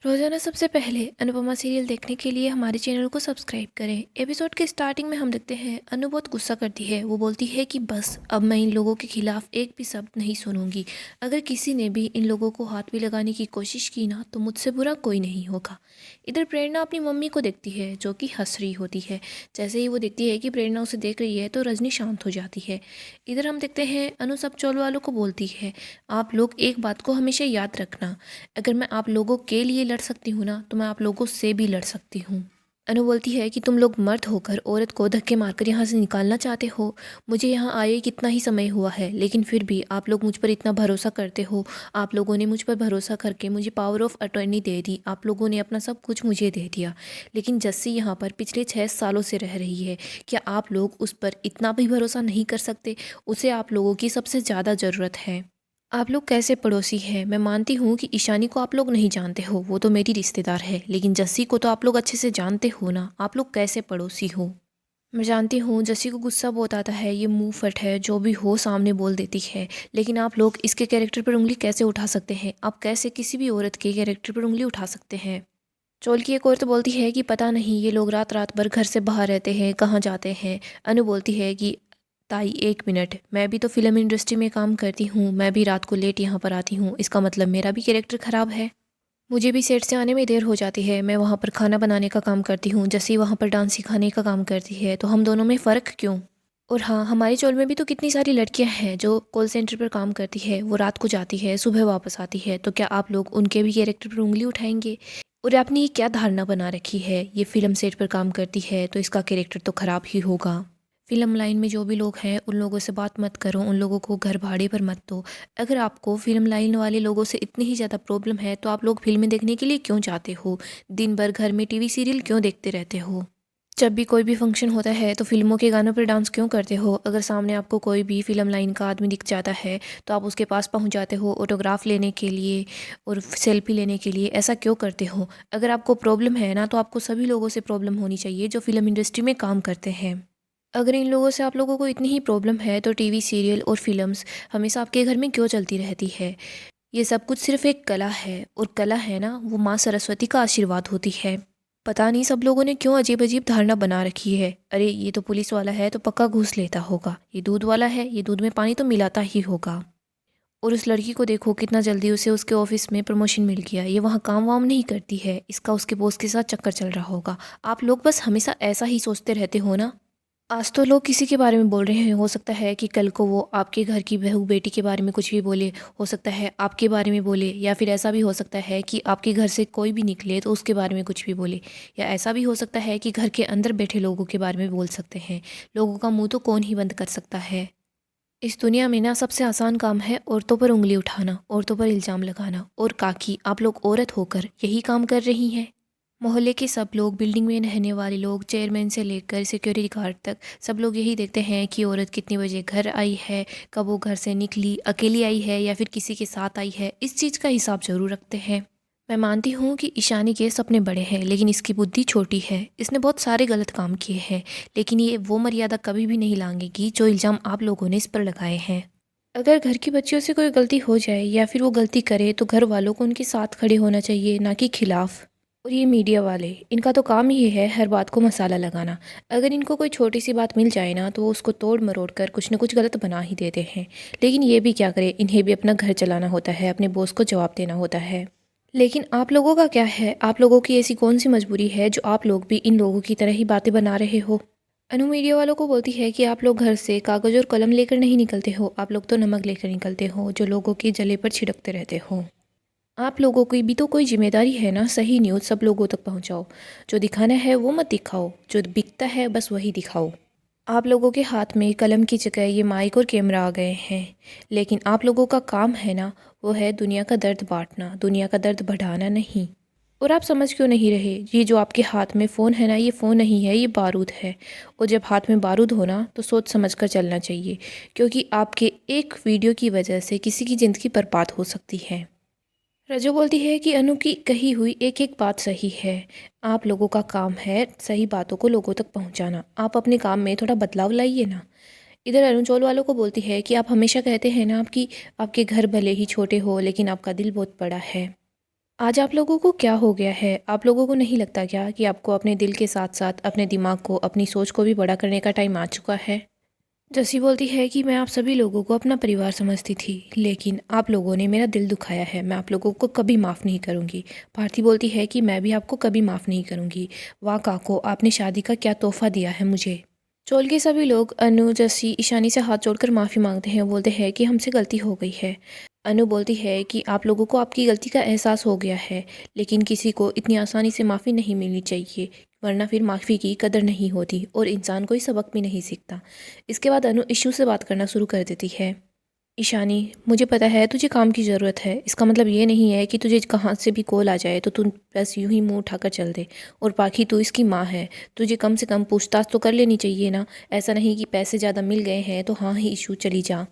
रोजाना सबसे पहले अनुपमा सीरियल देखने के लिए हमारे चैनल को सब्सक्राइब करें। एपिसोड के स्टार्टिंग में हम देखते हैं अनु बहुत गुस्सा करती है। वो बोलती है कि बस अब मैं इन लोगों के खिलाफ एक भी शब्द नहीं सुनूंगी। अगर किसी ने भी इन लोगों को हाथ भी लगाने की कोशिश की ना तो मुझसे बुरा कोई नहीं होगा। इधर प्रेरणा अपनी मम्मी को देखती है जो कि हंस रही होती है। जैसे ही वो देखती है कि प्रेरणा उसे देख रही है तो रजनी शांत हो जाती है। इधर हम देखते हैं अनु सब चौल वालों को बोलती है, आप लोग एक बात को हमेशा याद रखना, अगर मैं आप लोगों के लिए लड़ सकती हूँ ना तो मैं आप लोगों से भी लड़ सकती हूँ। अनु बोलती है कि तुम लोग मर्द होकर औरत को धक्के मारकर यहाँ से निकालना चाहते हो। मुझे यहाँ आए कितना ही समय हुआ है लेकिन फिर भी आप लोग मुझ पर इतना भरोसा करते हो। आप लोगों ने मुझ पर भरोसा करके मुझे पावर ऑफ अटॉर्नी दे दी। आप लोगों ने अपना सब कुछ मुझे दे दिया। लेकिन जस्सी यहाँ पर पिछले 6 सालों से रह रही है। क्या आप लोग उस पर इतना भी भरोसा नहीं कर सकते? उसे आप लोगों की सबसे ज़्यादा ज़रूरत है। आप लोग कैसे पड़ोसी हैं? मैं मानती हूँ कि ईशानी को आप लोग नहीं जानते हो, वो तो मेरी रिश्तेदार है, लेकिन जस्सी को तो आप लोग अच्छे से जानते हो ना। आप लोग कैसे पड़ोसी हो? मैं जानती हूँ जस्सी को गुस्सा बहुत आता है, ये मुंह फट है, जो भी हो सामने बोल देती है। लेकिन आप लोग इसके कैरेक्टर पर उंगली कैसे उठा सकते हैं? आप कैसे किसी भी औरत के कैरेक्टर पर उंगली उठा सकते हैं? चोल की एक औरत बोलती है कि पता नहीं ये लोग रात रात भर घर से बाहर रहते हैं, कहाँ जाते हैं। अनु बोलती है कि ताई 1 मिनट, मैं भी तो फिल्म इंडस्ट्री में काम करती हूँ, मैं भी रात को लेट यहाँ पर आती हूँ, इसका मतलब मेरा भी कैरेक्टर ख़राब है? मुझे भी सेट से आने में देर हो जाती है, मैं वहाँ पर खाना बनाने का काम करती हूँ, जैसे वहाँ पर डांस सिखाने का काम करती है, तो हम दोनों में फ़र्क क्यों? और हाँ, हमारे चोल में भी तो कितनी सारी लड़कियां हैं जो कॉल सेंटर पर काम करती है, वो रात को जाती है, सुबह वापस आती है, तो क्या आप लोग उनके भी कैरेक्टर पर उंगली उठाएंगे? और आपने ये क्या धारणा बना रखी है, ये फिल्म सेट पर काम करती है तो इसका कैरेक्टर तो ख़राब ही होगा। फिल्म लाइन में जो भी लोग हैं उन लोगों से बात मत करो, उन लोगों को घर भाड़े पर मत दो। अगर आपको फिल्म लाइन वाले लोगों से इतनी ही ज़्यादा प्रॉब्लम है तो आप लोग फिल्में देखने के लिए क्यों जाते हो? दिन भर घर में टीवी सीरियल क्यों देखते रहते हो? जब भी कोई भी फंक्शन होता है तो फिल्मों के गानों पर डांस क्यों करते हो? अगर सामने आपको कोई भी फिल्म लाइन का आदमी दिख जाता है तो आप उसके पास पहुंच जाते हो ऑटोग्राफ लेने के लिए और सेल्फी लेने के लिए। ऐसा क्यों करते हो? अगर आपको प्रॉब्लम है ना तो आपको सभी लोगों से प्रॉब्लम होनी चाहिए जो फिल्म इंडस्ट्री में काम करते हैं। अगर इन लोगों से आप लोगों को इतनी ही प्रॉब्लम है तो टीवी सीरियल और फिल्म्स हमेशा आपके घर में क्यों चलती रहती है? ये सब कुछ सिर्फ एक कला है, और कला है ना वो माँ सरस्वती का आशीर्वाद होती है। पता नहीं सब लोगों ने क्यों अजीब अजीब धारणा बना रखी है। अरे ये तो पुलिस वाला है तो पक्का घूस लेता होगा, ये दूध वाला है ये दूध में पानी तो मिलाता ही होगा। और उस लड़की को देखो कितना जल्दी उसे उसके ऑफिस में प्रमोशन मिल गया, ये वहाँ काम वाम नहीं करती है, इसका उसके बॉस के साथ चक्कर चल रहा होगा। आप लोग बस हमेशा ऐसा ही सोचते रहते हो ना। आज तो लोग किसी के बारे में बोल रहे हैं, हो सकता है कि कल को वो आपके घर की बहू बेटी के बारे में कुछ भी बोले, हो सकता है आपके बारे में बोले, या फिर ऐसा भी हो सकता है कि आपके घर से कोई भी निकले तो उसके बारे में कुछ भी बोले, या ऐसा भी हो सकता है कि घर के अंदर बैठे लोगों के बारे में बोल सकते हैं। लोगों का मुंह तो कौन ही बंद कर सकता है। इस दुनिया में ना सबसे आसान काम है औरतों पर उंगली उठाना, औरतों पर इल्ज़ाम लगाना। और काकी आप लोग औरत होकर यही काम कर रही हैं। मोहल्ले के सब लोग, बिल्डिंग में रहने वाले लोग, चेयरमैन से लेकर सिक्योरिटी गार्ड तक, सब लोग यही देखते हैं कि औरत कितनी बजे घर आई है, कब वो घर से निकली, अकेली आई है या फिर किसी के साथ आई है। इस चीज़ का हिसाब जरूर रखते हैं। मैं मानती हूँ कि ईशानी के सपने बड़े हैं लेकिन इसकी बुद्धि छोटी है। इसने बहुत सारे गलत काम किए हैं लेकिन ये वो मर्यादा कभी भी नहीं लांघेगी जो इल्ज़ाम आप लोगों ने इस पर लगाए हैं। अगर घर की बच्चियों से कोई गलती हो जाए या फिर वो गलती करे तो घर वालों को उनके साथ खड़े होना चाहिए, ना कि खिलाफ। और ये मीडिया वाले, इनका तो काम ही है हर बात को मसाला लगाना। अगर इनको कोई छोटी सी बात मिल जाए ना तो वो उसको तोड़ मरोड़ कर कुछ न कुछ गलत बना ही देते हैं। लेकिन ये भी क्या करे, इन्हें भी अपना घर चलाना होता है, अपने बॉस को जवाब देना होता है। लेकिन आप लोगों का क्या है? आप लोगों की ऐसी कौन सी मजबूरी है जो आप लोग भी इन लोगों की तरह ही बातें बना रहे हो? अनु मीडिया वालों को बोलती है कि आप लोग घर से कागज और कलम लेकर नहीं निकलते हो, आप लोग तो नमक लेकर निकलते हो जो लोगों के जले पर छिड़कते रहते हो। आप लोगों की भी तो कोई जिम्मेदारी है ना, सही न्यूज़ सब लोगों तक पहुंचाओ। जो दिखाना है वो मत दिखाओ, जो बिकता है बस वही दिखाओ। आप लोगों के हाथ में कलम की जगह ये माइक और कैमरा आ गए हैं, लेकिन आप लोगों का काम है ना, वो है दुनिया का दर्द बांटना, दुनिया का दर्द बढ़ाना नहीं। और आप समझ क्यों नहीं रहे? ये जो आपके हाथ में फ़ोन है ना, ये फ़ोन नहीं है, ये बारूद है। और जब हाथ में बारूद हो ना तो सोच समझ कर चलना चाहिए, क्योंकि आपके एक वीडियो की वजह से किसी की ज़िंदगी बर्बाद हो सकती है। रजो बोलती है कि अनु की कही हुई एक एक बात सही है। आप लोगों का काम है सही बातों को लोगों तक पहुंचाना, आप अपने काम में थोड़ा बदलाव लाइए ना। इधर अनु चौल वालों को बोलती है कि आप हमेशा कहते हैं ना आपकी आपके घर भले ही छोटे हो लेकिन आपका दिल बहुत बड़ा है। आज आप लोगों को क्या हो गया है? आप लोगों को नहीं लगता क्या कि आपको अपने दिल के साथ-साथ अपने दिमाग को, अपनी सोच को भी बड़ा करने का टाइम आ चुका है? जसी बोलती है कि मैं आप सभी लोगों को अपना परिवार समझती थी, लेकिन आप लोगों ने मेरा दिल दुखाया है, मैं आप लोगों को कभी माफ़ नहीं करूँगी। भारती बोलती है कि मैं भी आपको कभी माफ़ नहीं करूँगी। वाह काको, आपने शादी का क्या तोहफ़ा दिया है मुझे। चोल के सभी लोग अनु, जसी, ईशानी से हाथ जोड़कर माफ़ी मांगते हैं, बोलते हैं कि हमसे गलती हो गई है। अनु बोलती है कि आप लोगों को आपकी गलती का एहसास हो गया है, लेकिन किसी को इतनी आसानी से माफ़ी नहीं मिलनी चाहिए, वरना फिर माफ़ी की कदर नहीं होती और इंसान कोई सबक भी नहीं सीखता। इसके बाद अनु इशू से बात करना शुरू कर देती है। ईशानी, मुझे पता है तुझे काम की ज़रूरत है, इसका मतलब ये नहीं है कि तुझे कहाँ से भी कॉल आ जाए तो तू बस यूं ही मुंह उठाकर चल दे। और बाकी तू इसकी माँ है, तुझे कम से कम पूछताछ तो कर लेनी चाहिए ना। ऐसा नहीं कि पैसे ज़्यादा मिल गए हैं तो हाँ ही इशू चली जा।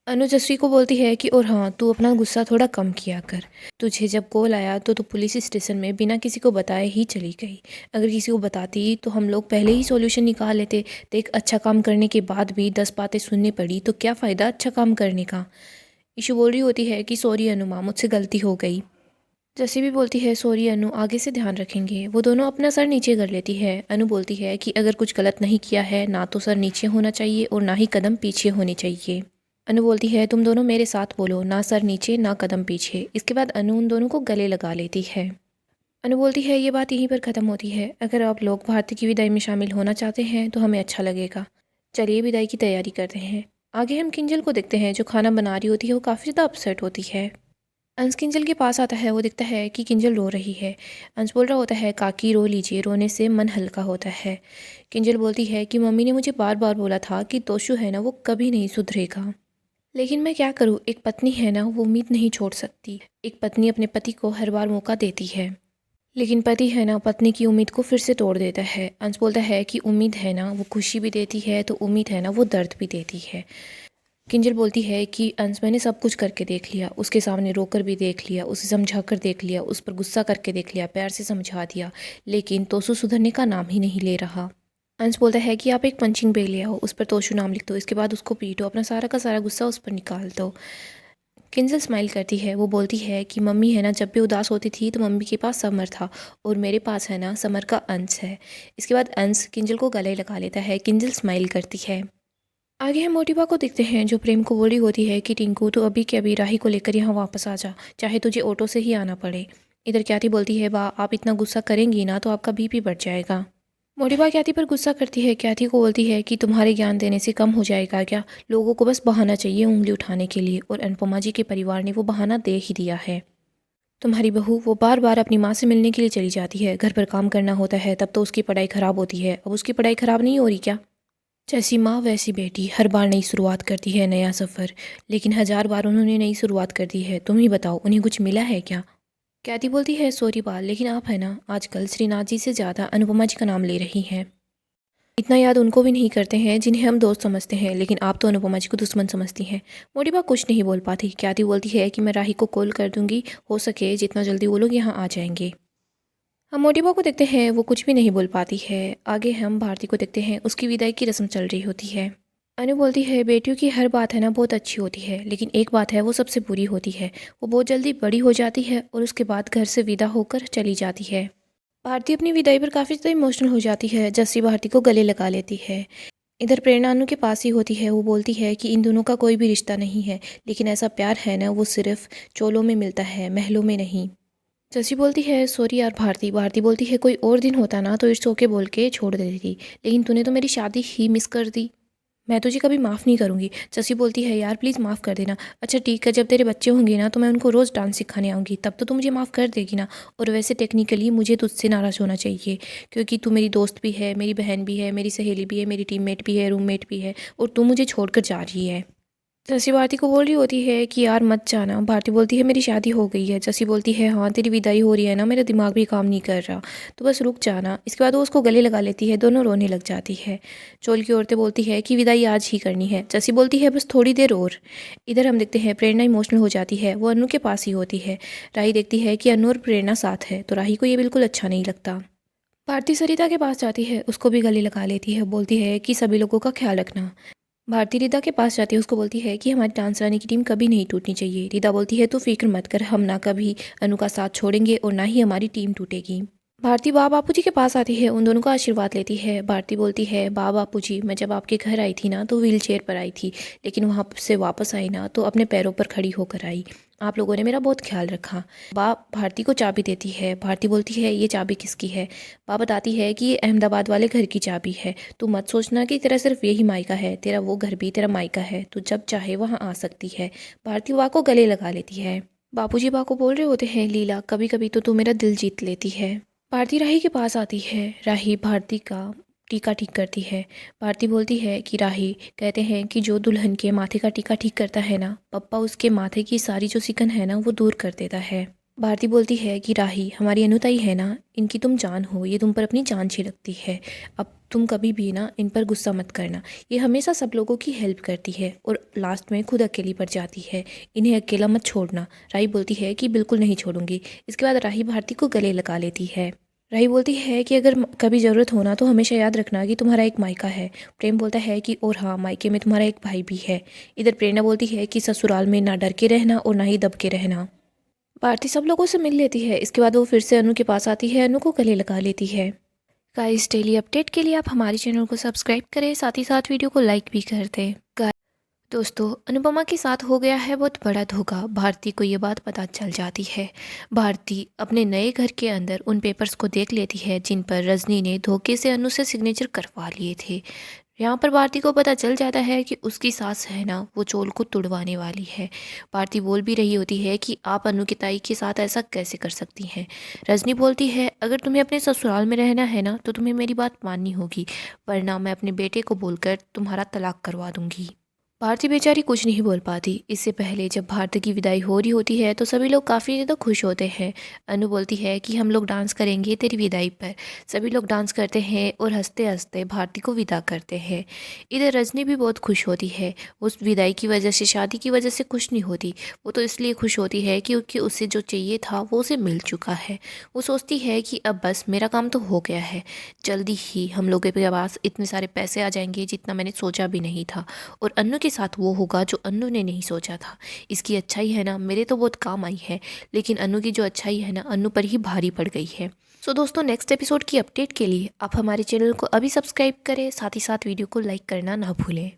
अनुजश्री को बोलती है कि और हाँ, तू अपना गुस्सा थोड़ा कम किया कर। तुझे जब कॉल आया तो तू पुलिस स्टेशन में बिना किसी को बताए ही चली गई। अगर किसी को बताती तो हम लोग पहले ही सॉल्यूशन निकाल लेते। देख, अच्छा काम करने के बाद भी 10 बातें सुननी पड़ी तो क्या फ़ायदा अच्छा काम करने का। ईशू बोल रही होती है कि सॉरी अनुमा, मुझसे गलती हो गई। जैसी भी बोलती है सॉरी अनु, आगे से ध्यान रखेंगे। वो दोनों अपना सर नीचे कर लेती है। अनु बोलती है कि अगर कुछ गलत नहीं किया है ना तो सर नीचे होना चाहिए और ना ही कदम पीछे होने चाहिए। अनु बोलती है तुम दोनों मेरे साथ बोलो, ना सर नीचे ना कदम पीछे। इसके बाद अनु उन दोनों को गले लगा लेती है। अनु बोलती है ये बात यहीं पर ख़त्म होती है। अगर आप लोग भारती की विदाई में शामिल होना चाहते हैं तो हमें अच्छा लगेगा। चलिए विदाई की तैयारी करते हैं। आगे हम किंजल को देखते हैं, जो खाना बना रही होती है वो काफ़ी ज़्यादा अपसेट होती है। अंश किंजल के पास आता है, वो दिखता है कि किंजल रो रही है। अंश बोल रहा होता है काकी रो लीजिए, रोने से मन हल्का होता है। किंजल बोलती है कि मम्मी ने मुझे बार बार बोला था कि तोशु है ना वो कभी नहीं सुधरेगा, लेकिन मैं क्या करूँ, एक पत्नी है ना वो उम्मीद नहीं छोड़ सकती। एक पत्नी अपने पति को हर बार मौका देती है, लेकिन पति है ना पत्नी की उम्मीद को फिर से तोड़ देता है। अंश बोलता है कि उम्मीद है ना वो खुशी भी देती है तो उम्मीद है ना वो दर्द भी देती है। किंजल बोलती है कि अंश, मैंने सब कुछ करके देख लिया, उसके सामने रोकर भी देख लिया, उसे समझा कर देख लिया, उस पर गुस्सा करके देख लिया, प्यार से समझा दिया, लेकिन तोशु सुधरने का नाम ही नहीं ले रहा। अंश बोलता है कि आप एक पंचिंग बैग ले आओ, उस पर तोशु नाम लिख दो, इसके बाद उसको पीटो, अपना सारा का सारा गुस्सा उस पर निकाल दो। किंजल स्माइल करती है, वो बोलती है कि मम्मी है ना जब भी उदास होती थी तो मम्मी के पास समर था और मेरे पास है ना समर का अंश है। इसके बाद अंश किंजल को गले लगा लेता है। किंजल स्माइल करती है। आगे हम मोटिवा को देखते हैं, जो प्रेम को बोली होती है कि टिंकू तू अभी के अभी राही को लेकर यहाँ वापस आ जा, चाहे तुझे ऑटो से ही आना पड़े। इधर ख्याति बोलती है वाह, आप इतना गुस्सा करेंगी ना तो आपका बीपी बढ़ जाएगा। मोटिवा ख्याति पर गुस्सा करती है। ख्याति को बोलती है कि तुम्हारे ज्ञान देने से कम हो जाएगा क्या, लोगों को बस बहाना चाहिए उंगली उठाने के लिए, और अनुपमा जी के परिवार ने वो बहाना दे ही दिया है। तुम्हारी बहू वो बार बार अपनी माँ से मिलने के लिए चली जाती है, घर पर काम करना होता है तब तो उसकी पढ़ाई खराब होती है, अब उसकी पढ़ाई खराब नहीं हो रही क्या। जैसी माँ वैसी बेटी, हर बार नई शुरुआत करती है, नया सफ़र, लेकिन 1000 बार उन्होंने नई शुरुआत कर दी है। तुम ही बताओ उन्हें कुछ मिला है क्या। कैती बोलती है सॉरी बाल, लेकिन आप है ना आजकल श्रीनाथ जी से ज़्यादा अनुपमा जी का नाम ले रही हैं। इतना याद उनको भी नहीं करते हैं जिन्हें हम दोस्त समझते हैं, लेकिन आप तो अनुपमा जी को दुश्मन समझती हैं। मोटिबा कुछ नहीं बोल पाती। कैती बोलती है कि मैं राही को कॉल कर दूंगी, हो सके जितना जल्दी वो लोग यहाँ आ जाएंगे। हम मोटिबा को देखते हैं, वो कुछ भी नहीं बोल पाती है। आगे हम भारती को देखते हैं, उसकी विदाई की रस्म चल रही होती है। अनु बोलती है बेटियों की हर बात है ना बहुत अच्छी होती है, लेकिन एक बात है वो सबसे बुरी होती है, वो बहुत जल्दी बड़ी हो जाती है और उसके बाद घर से विदा होकर चली जाती है। भारती अपनी विदाई पर काफ़ी ज़्यादा इमोशनल हो जाती है। जस्सी भारती को गले लगा लेती है। इधर प्रेरणा अनु के पास ही होती है। वो बोलती है कि इन दोनों का कोई भी रिश्ता नहीं है, लेकिन ऐसा प्यार है ना वो सिर्फ चोलों में मिलता है, महलों में नहीं। जस्सी बोलती है सॉरी यार भारती। भारती बोलती है कोई और दिन होता ना तो इट्स ओके बोल के छोड़ देती, लेकिन तूने तो मेरी शादी ही मिस कर दी, मैं तुझे कभी माफ़ नहीं करूँगी। जस्सी बोलती है यार प्लीज़ माफ़ कर देना। अच्छा ठीक है, जब तेरे बच्चे होंगे ना तो मैं उनको रोज़ डांस सिखाने आऊँगी, तब तो तू मुझे माफ़ कर देगी ना। और वैसे टेक्निकली मुझे तुझसे नाराज़ होना चाहिए, क्योंकि तू मेरी दोस्त भी है, मेरी बहन भी है, मेरी सहेली भी है, मेरी टीममेट भी है, रूममेट भी है, और तू मुझे छोड़कर जा रही है। जसी भारती को बोल रही होती है कि यार मत जाना। भारती बोलती है मेरी शादी हो गई है। जसी बोलती है हाँ तेरी विदाई हो रही है ना, मेरा दिमाग भी काम नहीं कर रहा, तो बस रुक जाना। इसके बाद वो उसको गले लगा लेती है, दोनों रोने लग जाती है। चोल की औरतें बोलती है कि विदाई आज ही करनी है। जसी बोलती है बस थोड़ी देर और। इधर हम देखते हैं प्रेरणा इमोशनल हो जाती है, वो अनु के पास ही होती है। राही देखती है कि अनु और प्रेरणा साथ है तो राही को ये बिल्कुल अच्छा नहीं लगता। भारती सरिता के पास जाती है, उसको भी गले लगा लेती है, बोलती है कि सभी लोगों का ख्याल रखना। भारती रिदा के पास जाती है, उसको बोलती है कि हमारी डांस रानी की टीम कभी नहीं टूटनी चाहिए। रिदा बोलती है तू फिक्र मत कर, हम ना कभी अनु का साथ छोड़ेंगे और ना ही हमारी टीम टूटेगी। भारती बा बापूजी के पास आती है, उन दोनों का आशीर्वाद लेती है। भारती बोलती है बा बापूजी, मैं जब आपके घर आई थी ना तो व्हील चेयर पर आई थी, लेकिन वहाँ से वापस आई ना तो अपने पैरों पर खड़ी होकर आई। आप लोगों ने मेरा बहुत ख्याल रखा। बा भारती को चाबी देती है। भारती बोलती है ये चाबी किसकी है। बा बताती है कि ये अहमदाबाद वाले घर की चाबी है। तू मत सोचना कि तेरा सिर्फ यही मायका है, तेरा वो घर भी तेरा मायका है, तू जब चाहे वहाँ आ सकती है। भारती बा को गले लगा लेती है। बापूजी बा को बोल रहे होते हैं लीला, कभी कभी तो तू मेरा दिल जीत लेती है। भारती राही के पास आती है। राही भारती का टीका ठीक करती है। भारती बोलती है कि राही, कहते हैं कि जो दुल्हन के माथे का टीका ठीक करता है ना, पप्पा उसके माथे की सारी जो सिकन है ना वो दूर कर देता है। भारती बोलती है कि राही, हमारी अनुताई है ना, इनकी तुम जान हो, ये तुम पर अपनी जान छिड़कती है। अब तुम कभी भी ना इन पर गुस्सा मत करना, ये हमेशा सब लोगों की हेल्प करती है और लास्ट में खुद अकेली पड़ जाती है, इन्हें अकेला मत छोड़ना। राही बोलती है कि बिल्कुल नहीं छोड़ूंगी। इसके बाद राही भारती को गले लगा लेती है। राही बोलती है कि अगर कभी ज़रूरत हो ना तो हमेशा याद रखना कि तुम्हारा एक मायका है। प्रेम बोलता है कि और हाँ, मायके में तुम्हारा एक भाई भी है। इधर प्रेरणा बोलती है कि ससुराल में ना डर के रहना और ना ही दब के रहना। भारती सब लोगों से मिल लेती है। इसके बाद वो फिर से अनु के पास आती है, अनु को गले लगा लेती है। गाइस, डेली अपडेट के लिए आप हमारे चैनल को सब्सक्राइब करें, साथ ही साथ वीडियो को लाइक भी कर दें। दोस्तों, अनुपमा के साथ हो गया है बहुत बड़ा धोखा। भारती को ये बात पता चल जाती है। भारती अपने नए घर के अंदर उन पेपर्स को देख लेती है जिन पर रजनी ने धोखे से अनु से सिग्नेचर करवा लिए थे। यहाँ पर भारती को पता चल जाता है कि उसकी सास है ना वो चोल को तुड़वाने वाली है। भारती बोल भी रही होती है कि आप अनु की ताई के साथ ऐसा कैसे कर सकती हैं। रजनी बोलती है अगर तुम्हें अपने ससुराल में रहना है ना तो तुम्हें मेरी बात माननी होगी, वरना मैं अपने बेटे को बोलकर तुम्हारा तलाक करवा दूंगी। भारती बेचारी कुछ नहीं बोल पाती। इससे पहले जब भारती की विदाई हो रही होती है तो सभी लोग काफ़ी ज़्यादा खुश होते हैं। अनु बोलती है कि हम लोग डांस करेंगे तेरी विदाई पर। सभी लोग डांस करते हैं और हंसते हंसते भारती को विदा करते हैं। इधर रजनी भी बहुत खुश होती है। उस विदाई की वजह से, शादी की वजह से खुश नहीं होती। वो तो इसलिए खुश होती है क्योंकि उसे जो चाहिए था वो उसे मिल चुका है। वो सोचती है कि अब बस मेरा काम तो हो गया है, जल्दी ही हम लोगों के पास इतने सारे पैसे आ जाएंगे जितना मैंने सोचा भी नहीं था, और अन्नू के साथ वो होगा जो अन्नू ने नहीं सोचा था। इसकी अच्छाई है ना मेरे तो बहुत काम आई है, लेकिन अन्नू की जो अच्छाई है ना अन्नू पर ही भारी पड़ गई है। सो दोस्तों, नेक्स्ट एपिसोड की अपडेट के लिए आप हमारे चैनल को अभी सब्सक्राइब करें, साथ ही साथ वीडियो को लाइक करना ना भूलें।